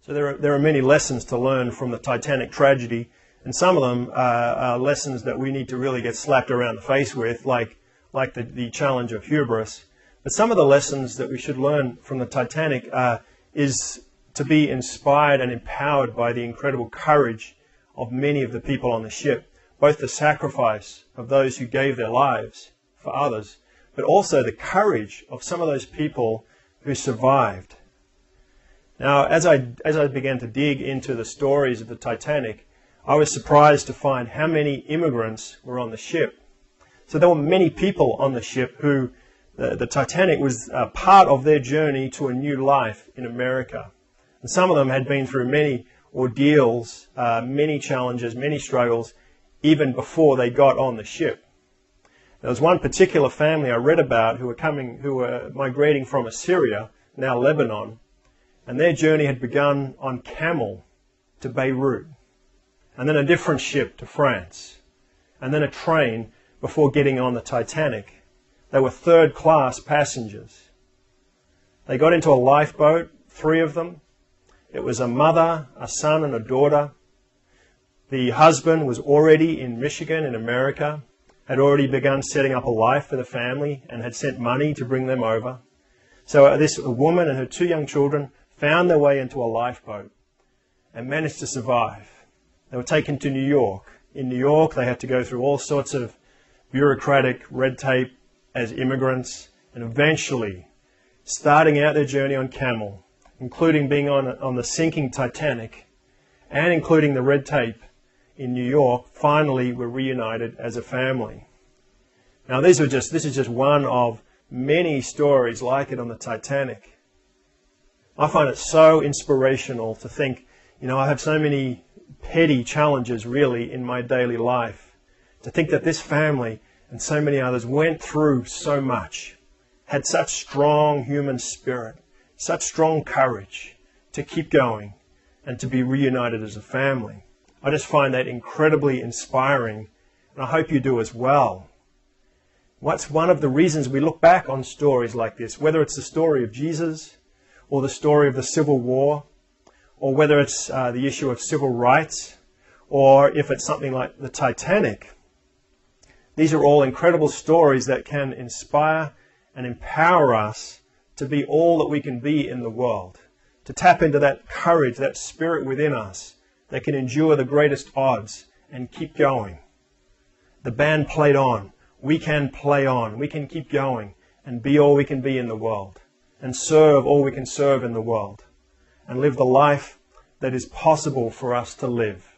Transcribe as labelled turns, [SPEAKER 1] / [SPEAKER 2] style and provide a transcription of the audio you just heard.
[SPEAKER 1] So there are many lessons to learn from the Titanic tragedy, and some of them are lessons that we need to really get slapped around the face with, like the challenge of hubris. But some of the lessons that we should learn from the Titanic is to be inspired and empowered by the incredible courage of many of the people on the ship, both the sacrifice of those who gave their lives for others, but also the courage of some of those people who survived. Now, as I began to dig into the stories of the Titanic, I was surprised to find how many immigrants were on the ship. So there were many people on the ship who the Titanic was part of their journey to a new life in America. And some of them had been through many ordeals, many challenges, many struggles, even before they got on the ship. There was one particular family I read about who were migrating from Assyria, now Lebanon, and their journey had begun on camel to Beirut, and then a different ship to France, and then a train before getting on the Titanic. They were third-class passengers. They got into a lifeboat, 3 of them. It was a mother, a son, and a daughter. The husband was already in Michigan, in America, had already begun setting up a life for the family and had sent money to bring them over. So this woman and her 2 young children found their way into a lifeboat and managed to survive. They were taken to New York. In New York, they had to go through all sorts of bureaucratic red tape as immigrants, and eventually, starting out their journey on camel, including being on the sinking Titanic, and including the red tape in New York, finally were reunited as a family. Now, this is just one of many stories like it on the Titanic. I find it so inspirational to think, I have so many petty challenges really in my daily life. To think that this family and so many others went through so much, had such strong human spirit, such strong courage to keep going and to be reunited as a family. I just find that incredibly inspiring, and I hope you do as well. What's one of the reasons we look back on stories like this, whether it's the story of Jesus, or the story of the Civil War, or whether it's the issue of civil rights, or if it's something like the Titanic. These are all incredible stories that can inspire and empower us to be all that we can be in the world, to tap into that courage, that spirit within us that can endure the greatest odds and keep going. The band played on. We can play on. We can keep going and be all we can be in the world, and serve all we can serve in the world, and live the life that is possible for us to live.